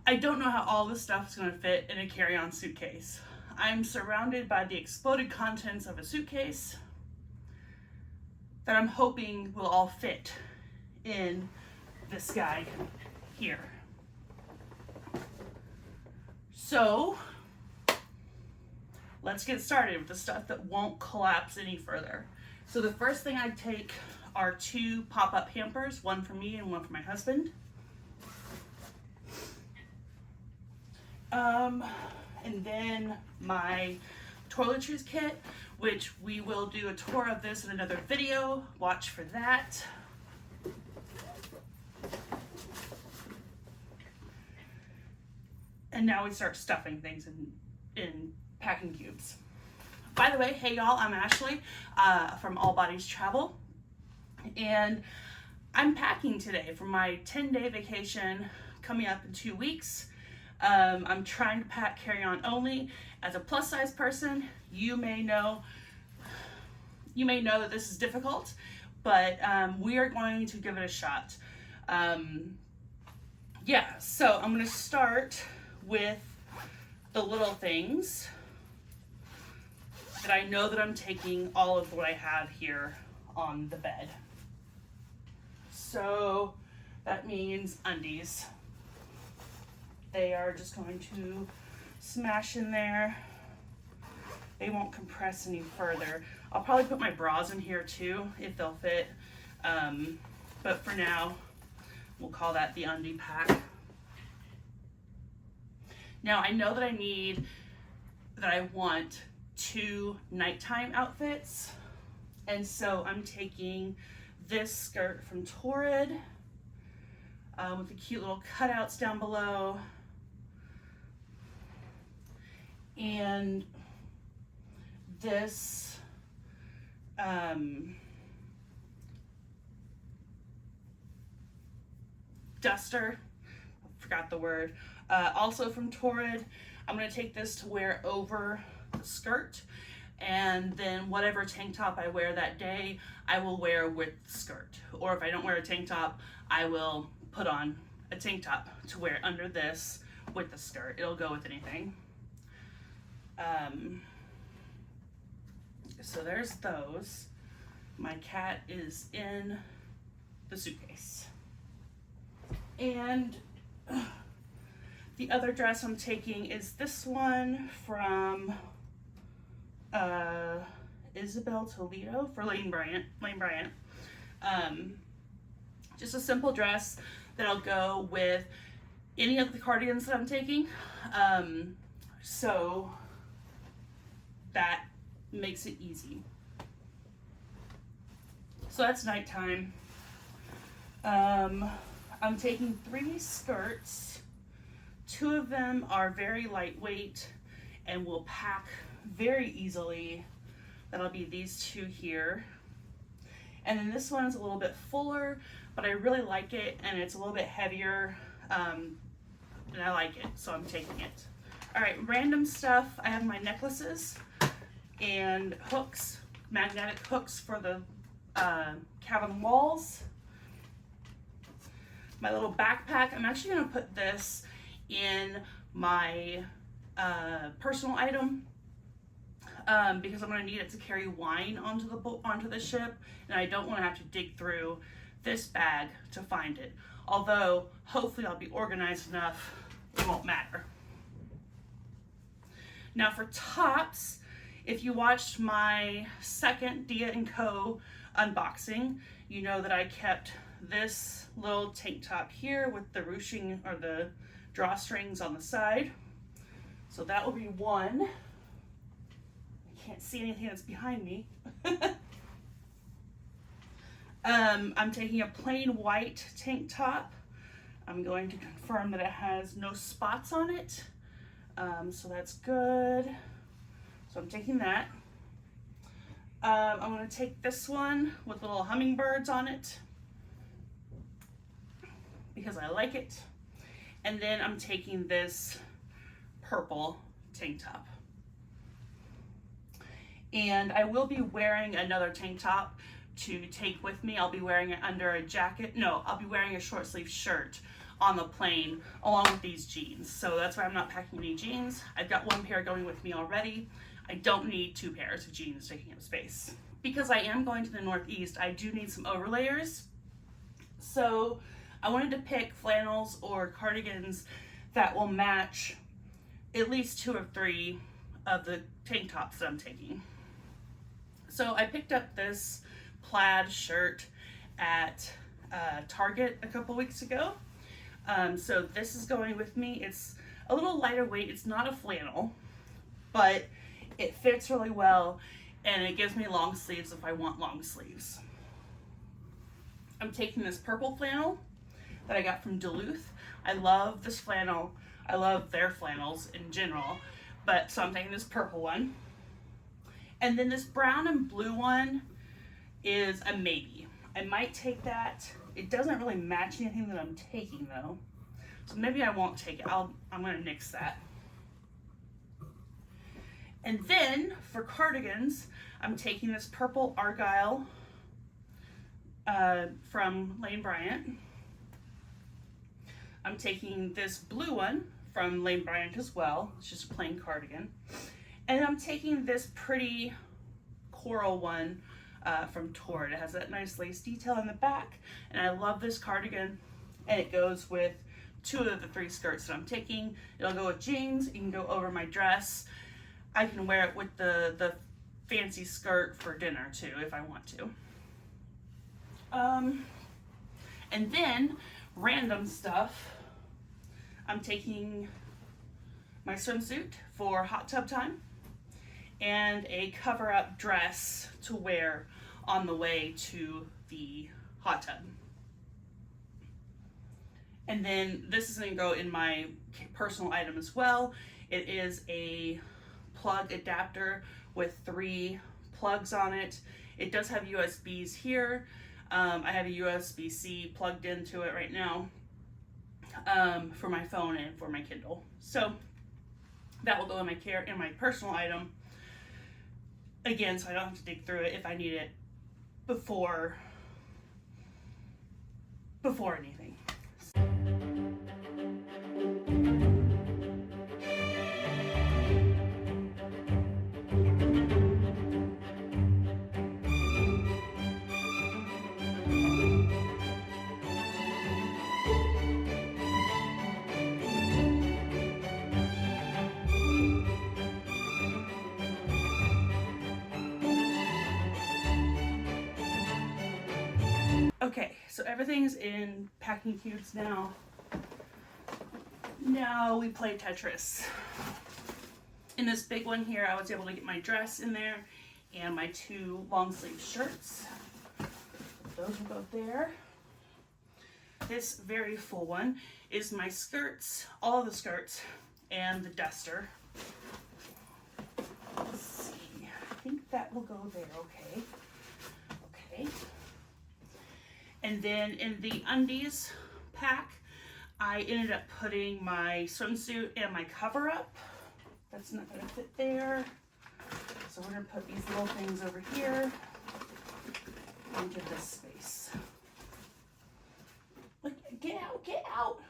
I don't know how all this stuff is going to fit in a carry-on suitcase. I'm surrounded by the exploded contents of a suitcase that I'm hoping will all fit in this guy here. So let's get started with the stuff that won't collapse any further. So the first thing I take are 2 pop-up hampers, one for me and one for my husband. And then my toiletries kit, which we will do a tour of this in another video. Watch for that. And now we start stuffing things in packing cubes. By the way, hey y'all, I'm Ashley from All Bodies Travel. And I'm packing today for my 10-day vacation coming up in 2 weeks. I'm trying to pack carry-on only. As a plus-size person, you may know that this is difficult, but we are going to give it a shot. Yeah, so I'm going to start with the little things that I know that I'm taking all of what I have here on the bed. So that means undies. They are just going to smash in there. They won't compress any further. I'll probably put my bras in here too if they'll fit. But for now, we'll call that the undie pack. Now I know that I want 2 nighttime outfits. And so I'm taking this skirt from Torrid with the cute little cutouts down below. And this duster, I forgot the word, also from Torrid. I'm going to take this to wear over the skirt, and then whatever tank top I wear that day, I will wear with the skirt. Or if I don't wear a tank top, I will put on a tank top to wear under this with the skirt. It'll go with anything. So there's those. My cat is in the suitcase. And the other dress I'm taking is this one from Isabel Toledo for Lane Bryant. Just a simple dress that'll go with any of the cardigans that I'm taking. So that makes it easy. So that's nighttime. I'm taking 3 skirts. 2 of them are very lightweight and will pack very easily. That'll be these 2 here. And then this one's a little bit fuller, but I really like it, and it's a little bit heavier, and I like it, so I'm taking it. All right, random stuff. I have my necklaces and hooks, magnetic hooks for the cabin walls. My little backpack, I'm actually going to put this in my personal item because I'm going to need it to carry wine onto the ship, and I don't want to have to dig through this bag to find it. Although, hopefully I'll be organized enough, it won't matter. Now for tops, if you watched my second Dia & Co. unboxing, you know that I kept this little tank top here with the ruching or the drawstrings on the side. So that will be one. I can't see anything that's behind me. I'm taking a plain white tank top. I'm going to confirm that it has no spots on it. So that's good. So I'm taking that. I'm going to take this one with little hummingbirds on it because I like it. And then I'm taking this purple tank top. And I will be wearing another tank top to take with me. I'll be wearing it under a jacket. No, I'll be wearing a short sleeve shirt on the plane along with these jeans. So that's why I'm not packing any jeans. I've got one pair going with me already. I don't need 2 pairs of jeans taking up space. Because I am going to the Northeast, I do need some overlayers. So I wanted to pick flannels or cardigans that will match at least 2 or 3 of the tank tops that I'm taking. So I picked up this plaid shirt at Target a couple weeks ago. So this is going with me. It's a little lighter weight. It's not a flannel, but it fits really well, and it gives me long sleeves if I want long sleeves. I'm taking this purple flannel that I got from Duluth. I love this flannel. I love their flannels in general, but so I'm taking this purple one. And then this brown and blue one is a maybe. I might take that. It doesn't really match anything that I'm taking though, so maybe I won't take it. I'm gonna nix that. And then for cardigans, I'm taking this purple Argyle from Lane Bryant. I'm taking this blue one from Lane Bryant as well. It's just a plain cardigan. And I'm taking this pretty coral one from Torrid. It has that nice lace detail in the back, and I love this cardigan, and it goes with 2 of the 3 skirts that I'm taking. It'll go with jeans. It can go over my dress. I can wear it with the fancy skirt for dinner too if I want to. And then random stuff. I'm taking my swimsuit for hot tub time and a cover-up dress to wear on the way to the hot tub. And then this is going to go in my personal item as well. It is a plug adapter with 3 plugs on it. It does have USBs here. I have a USB-C plugged into it right now for my phone and for my Kindle. So that will go in my personal item. Again, so I don't have to dig through it if I need it before anything. Okay, so everything's in packing cubes now. Now we play Tetris. In this big one here, I was able to get my dress in there and my 2 long sleeve shirts. Those will go there. This very full one is my skirts, all of the skirts, and the duster. Let's see, I think that will go there, okay. Okay. And then in the undies pack, I ended up putting my swimsuit and my cover up. That's not gonna fit there. So we're gonna put these little things over here into this space. Look, get out, get out.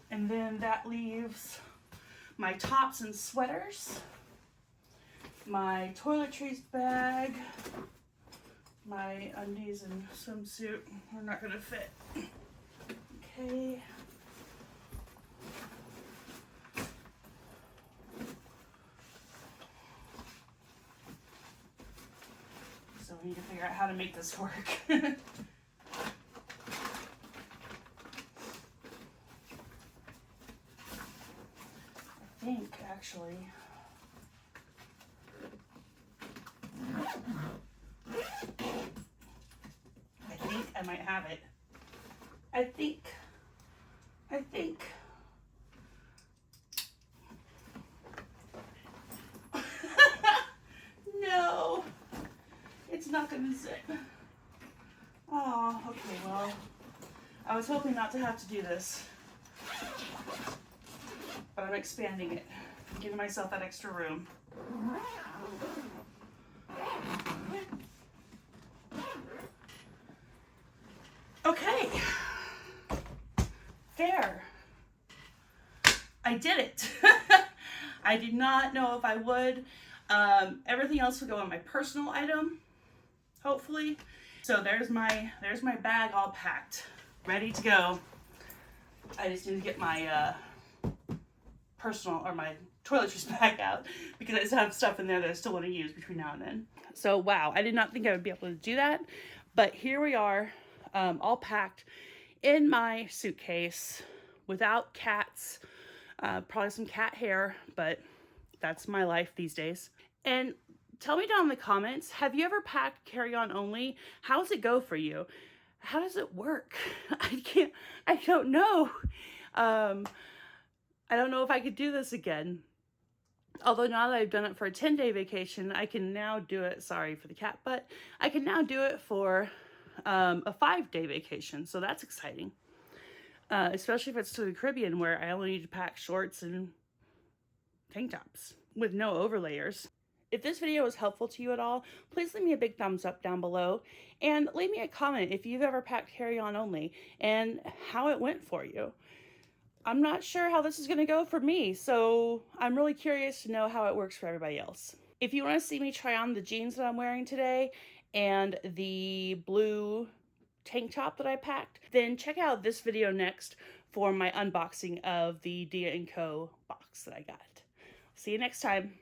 And then that leaves my tops and sweaters, my toiletries bag, my undies and swimsuit are not gonna fit. Okay. So we need to figure out how to make this work. I think actually I might have it. I think. No, it's not gonna zip. Oh, okay, well, I was hoping not to have to do this, but I'm expanding it, giving myself that extra room. Okay, there. I did it. I did not know if I would. Everything else will go in my personal item, hopefully. So there's my bag all packed, ready to go. I just need to get my personal or my toiletries bag out because I still have stuff in there that I still want to use between now and then. So wow, I did not think I would be able to do that, but here we are, all packed in my suitcase without cats, probably some cat hair, but that's my life these days. And tell me down in the comments, have you ever packed carry-on only? How does it go for you? How does it work? I don't know. I don't know if I could do this again. Although now that I've done it for a 10-day vacation, I can now do it, sorry for the cat, but I can now do it for a 5-day vacation. So that's exciting. Especially if it's to the Caribbean where I only need to pack shorts and tank tops with no overlayers. If this video was helpful to you at all, please leave me a big thumbs up down below and leave me a comment if you've ever packed carry-on only and how it went for you. I'm not sure how this is going to go for me, so I'm really curious to know how it works for everybody else. If you want to see me try on the jeans that I'm wearing today and the blue tank top that I packed, then check out this video next for my unboxing of the Dia & Co box that I got. See you next time.